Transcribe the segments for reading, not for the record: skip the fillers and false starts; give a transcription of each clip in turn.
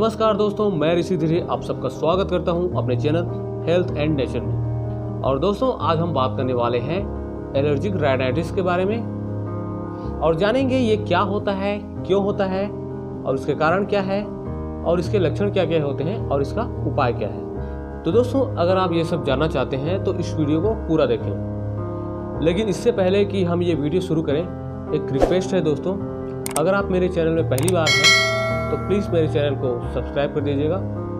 नमस्कार दोस्तों, मैं ऋषि धीरे आप सबका स्वागत करता हूं अपने चैनल हेल्थ एंड नेचर में। और दोस्तों आज हम बात करने वाले हैं एलर्जिक राइनाइटिस के बारे में और जानेंगे ये क्या होता है, क्यों होता है और इसके कारण क्या है और इसके लक्षण क्या क्या होते हैं और इसका उपाय क्या है। तो दोस्तों अगर आप ये सब जानना चाहते हैं तो इस वीडियो को पूरा देखें। लेकिन इससे पहले कि हम ये वीडियो शुरू करें, एक रिक्वेस्ट है दोस्तों, अगर आप मेरे चैनल में पहली बार हैं तो प्लीज़ मेरे चैनल को सब्सक्राइब कर दीजिएगा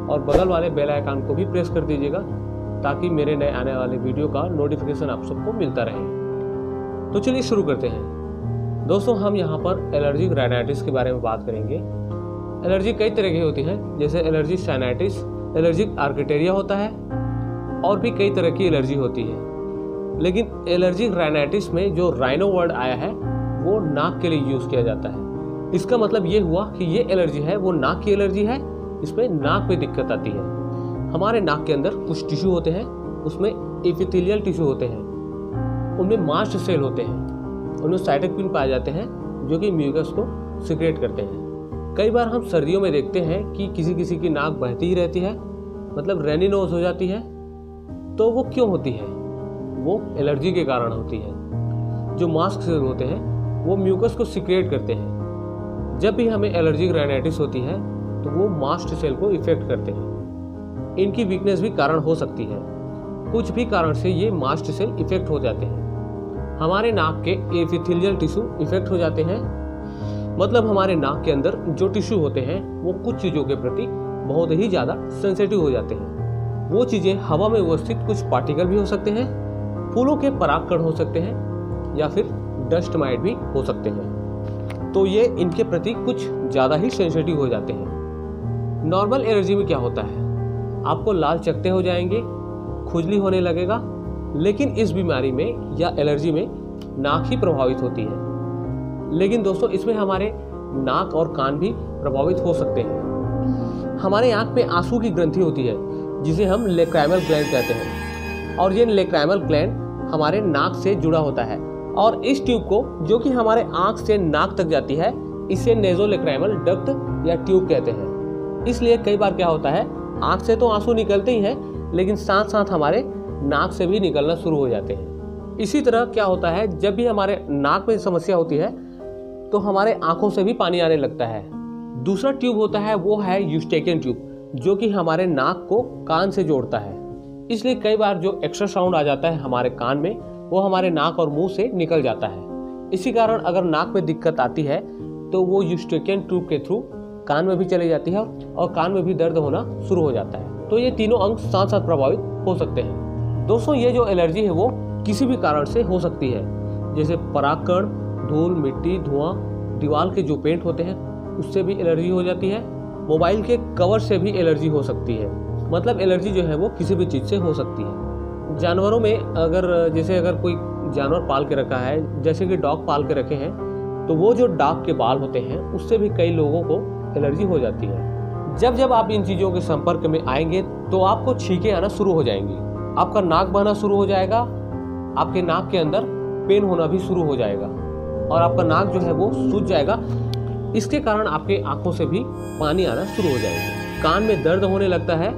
और बगल वाले बेल आइकन को भी प्रेस कर दीजिएगा ताकि मेरे नए आने वाले वीडियो का नोटिफिकेशन आप सबको मिलता रहे। तो चलिए शुरू करते हैं। दोस्तों हम यहाँ पर एलर्जिक राइनाइटिस के बारे में बात करेंगे। एलर्जी कई तरह की होती है, जैसे एलर्जिक साइनाइटिस, एलर्जिक आर्किटेरिया होता है और भी कई तरह की एलर्जी होती है। लेकिन एलर्जिक राइनाइटिस में जो राइनो वर्ड आया है वो नाक के लिए यूज़ किया जाता है। इसका मतलब ये हुआ कि ये एलर्जी है वो नाक की एलर्जी है, इसमें नाक में दिक्कत आती है। हमारे नाक के अंदर कुछ टिश्यू होते हैं, उसमें एपिथेलियल टिश्यू होते हैं, उनमें मास्ट सेल होते हैं, उनमें साइटोकिन पाए जाते हैं जो कि म्यूकस को सिक्रेट करते हैं। कई बार हम सर्दियों में देखते हैं कि किसी किसी की नाक बहती ही रहती है, मतलब रैनी नोज हो जाती है। तो वो क्यों होती है? वो एलर्जी के कारण होती है। जो मास्ट सेल होते हैं वो म्यूकस को सिक्रेट करते हैं। जब भी हमें एलर्जिक राइनाइटिस होती है तो वो मास्ट सेल को इफेक्ट करते हैं। इनकी वीकनेस भी कारण हो सकती है। कुछ भी कारण से ये मास्ट सेल इफेक्ट हो जाते हैं। हमारे नाक के एपिथेलियल टिश्यू इफेक्ट हो जाते हैं, मतलब हमारे नाक के अंदर जो टिश्यू होते हैं वो कुछ चीज़ों के प्रति बहुत ही ज़्यादा सेंसिटिव हो जाते हैं। वो चीज़ें हवा में उपस्थित कुछ पार्टिकल भी हो सकते हैं, फूलों के परागकण हो सकते हैं या फिर डस्ट माइट भी हो सकते हैं। तो ये इनके प्रति कुछ ज़्यादा ही सेंसिटिव हो जाते हैं। नॉर्मल एलर्जी में क्या होता है? आपको लाल चकत्ते हो जाएंगे, खुजली होने लगेगा, लेकिन इस बीमारी में या एलर्जी में नाक ही प्रभावित होती है। लेकिन दोस्तों इसमें हमारे नाक और कान भी प्रभावित हो सकते हैं। हमारे आँख में आंसू की ग्रंथि होती है जिसे हम लेक्राइमल ग्लैंड कहते हैं और ये लेक्राइमल ग्लैंड हमारे नाक से जुड़ा होता है और इस ट्यूब को जो कि हमारे आंख से नाक तक जाती है इसे नेज़ोलेक्राइमल डक्ट या ट्यूब कहते हैं। इसलिए कई बार क्या होता है, आंख से तो आंसू निकलते ही हैं लेकिन साथ साथ हमारे नाक से भी निकलना शुरू हो जाते हैं। इसी तरह क्या होता है, जब भी हमारे नाक में समस्या होती है तो हमारे आंखों से भी पानी आने लगता है। दूसरा ट्यूब होता है वो है यूस्टेकियन ट्यूब जो कि हमारे नाक को कान से जोड़ता है। इसलिए कई बार जो एक्स्ट्रा साउंड आ जाता है हमारे कान में वो हमारे नाक और मुंह से निकल जाता है। इसी कारण अगर नाक में दिक्कत आती है तो वो यूस्टेकियन ट्यूब के थ्रू कान में भी चली जाती है और कान में भी दर्द होना शुरू हो जाता है। तो ये तीनों अंग साथ साथ प्रभावित हो सकते हैं। दोस्तों ये जो एलर्जी है वो किसी भी कारण से हो सकती है, जैसे परागकण, धूल, मिट्टी, धुआं, दीवार के जो पेंट होते हैं उससे भी एलर्जी हो जाती है, मोबाइल के कवर से भी एलर्जी हो सकती है। मतलब एलर्जी जो है वो किसी भी चीज़ से हो सकती है। जानवरों में अगर कोई जानवर पाल के रखा है, जैसे कि डॉग पाल के रखे हैं, तो वो जो डॉग के बाल होते हैं उससे भी कई लोगों को एलर्जी हो जाती है। जब आप इन चीज़ों के संपर्क में आएंगे तो आपको छींकें आना शुरू हो जाएंगी, आपका नाक बहना शुरू हो जाएगा, आपके नाक के अंदर पेन होना भी शुरू हो जाएगा और आपका नाक जो है वो सूज जाएगा। इसके कारण आपके आंखों से भी पानी आना शुरू हो जाएगा, कान में दर्द होने लगता है,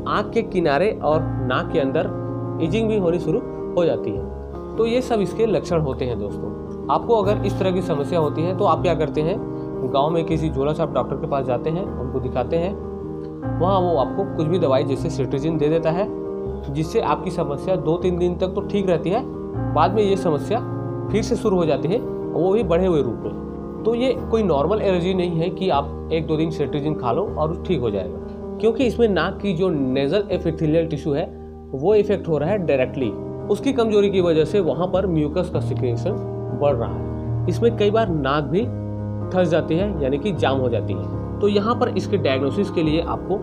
आँख के किनारे और नाक के अंदर इचिंग भी होनी शुरू हो जाती है। तो ये सब इसके लक्षण होते हैं। दोस्तों आपको अगर इस तरह की समस्या होती है तो आप क्या करते हैं, गांव में किसी झोला छाप डॉक्टर के पास जाते हैं, उनको दिखाते हैं, वहाँ वो आपको कुछ भी दवाई जैसे सिट्रीजिन दे देता है जिससे आपकी समस्या 2-3 दिन तक तो ठीक रहती है, बाद में ये समस्या फिर से शुरू हो जाती है, वो भी बढ़े हुए रूप में। तो ये कोई नॉर्मल एलर्जी नहीं है कि आप 1-2 दिन सिट्रीजिन खा लो और ठीक हो जाएगा, क्योंकि इसमें नाक की जो नेजल एपिथेलियल टिश्यू है वो इफेक्ट हो रहा है डायरेक्टली। उसकी कमजोरी की वजह से वहां पर म्यूकस का सिक्रेशन बढ़ रहा है। इसमें कई बार नाक भी फंस जाती है, यानी कि जाम हो जाती है। तो यहाँ पर इसके डायग्नोसिस के लिए आपको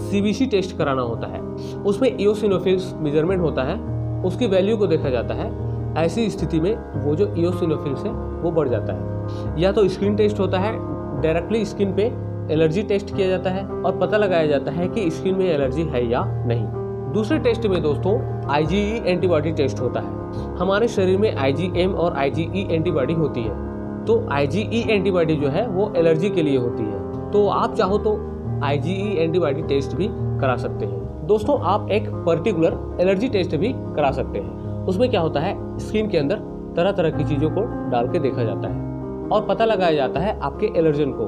सीबीसी टेस्ट कराना होता है। उसमें इओसिनोफिल्स मेजरमेंट होता है, उसकी वैल्यू को देखा जाता है। ऐसी स्थिति में वो जो इओसिनोफिल्स है वो बढ़ जाता है। या तो स्किन टेस्ट होता है, डायरेक्टली स्किन पे एलर्जी टेस्ट किया जाता है और पता लगाया जाता है कि स्किन में एलर्जी है या नहीं। दूसरे टेस्ट में दोस्तों IgE एंटीबॉडी टेस्ट होता है। हमारे शरीर में IgM और IgE एंटीबॉडी होती है। तो IgE एंटीबॉडी जो है वो एलर्जी के लिए होती है। तो आप चाहो तो IgE एंटीबॉडी टेस्ट भी करा सकते हैं। दोस्तों आप एक पर्टिकुलर एलर्जी टेस्ट भी करा सकते हैं। उसमें क्या होता है, स्किन के अंदर तरह तरह की चीज़ों को डाल के देखा जाता है और पता लगाया जाता है आपके एलर्जन को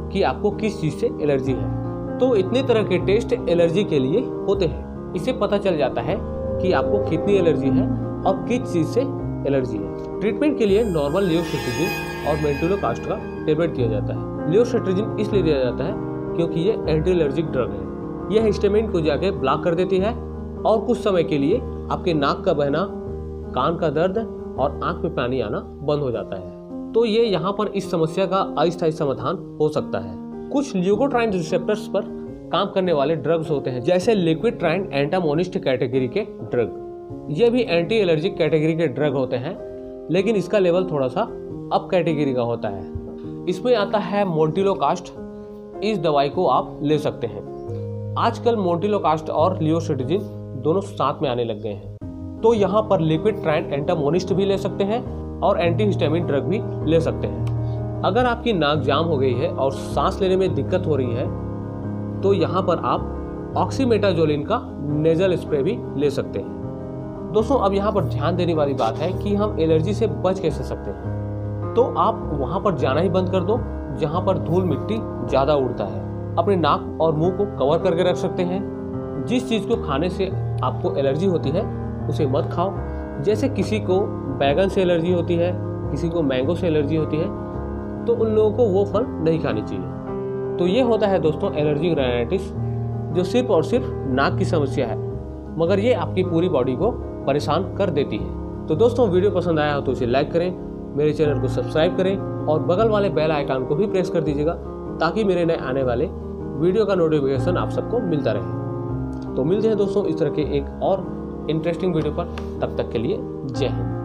कि आपको किस चीज़ से एलर्जी है। तो इतने तरह के टेस्ट एलर्जी के लिए होते हैं। इससे पता चल जाता है कि आपको कितनी एलर्जी है और किस चीज़ से एलर्जी है। ट्रीटमेंट के लिए नॉर्मल लियोसेट्रिजिन और मेंटुलोकास्ट का टेबलेट दिया जाता है। लियोसेट्रिजिन इसलिए दिया जाता है क्योंकि ये एंटी एलर्जिक ड्रग है। यह हिस्टामिन को जाके ब्लॉक कर देती है और कुछ समय के लिए आपके नाक का बहना, कान का दर्द और आंख में पानी आना बंद हो जाता है। तो ये यहाँ पर इस समस्या का अस्थायी समाधान हो सकता है। कुछ ल्यूकोट्राइन रिसेप्टर्स पर काम करने वाले ड्रग्स होते हैं, जैसे लिक्विड ट्राइन एंटागोनिस्ट कैटेगरी के ड्रग। ये भी एंटी एलर्जिक कैटेगरी के ड्रग होते हैं, लेकिन इसका लेवल थोड़ा सा अप कैटेगरी का होता है। इसमें आता है मोंटिलोकास्ट। इस दवाई को आप ले सकते हैं। आजकल मोंटिलोकास्ट और लियोसेट्रिजिन दोनों साथ में आने लग गए हैं। तो यहाँ पर लिक्विड ट्राइन एंटागोनिस्ट भी ले सकते हैं और एंटी हिस्टामिन ड्रग भी ले सकते हैं। अगर आपकी नाक जाम हो गई है और सांस लेने में दिक्कत हो रही है तो यहाँ पर आप ऑक्सीमेटाजोलिन का नेजल स्प्रे भी ले सकते हैं। दोस्तों अब यहाँ पर ध्यान देने वाली बात है कि हम एलर्जी से बच कैसे सकते हैं। तो आप वहाँ पर जाना ही बंद कर दो जहाँ पर धूल मिट्टी ज़्यादा उड़ता है। अपने नाक और मुंह को कवर करके रख सकते हैं। जिस चीज़ को खाने से आपको एलर्जी होती है उसे मत खाओ। जैसे किसी को बैगन से एलर्जी होती है, किसी को मैंगो से एलर्जी होती है, तो उन लोगों को वो फल नहीं खानी चाहिए। तो ये होता है दोस्तों एलर्जिक राइनाइटिस, जो सिर्फ और सिर्फ नाक की समस्या है, मगर ये आपकी पूरी बॉडी को परेशान कर देती है। तो दोस्तों वीडियो पसंद आया हो तो इसे लाइक करें, मेरे चैनल को सब्सक्राइब करें और बगल वाले बेल आइकन को भी प्रेस कर दीजिएगा ताकि मेरे नए आने वाले वीडियो का नोटिफिकेशन आप सबको मिलता रहे। तो मिलते हैं दोस्तों इस तरह के एक और इंटरेस्टिंग वीडियो पर। तब तक के लिए जय हिंद।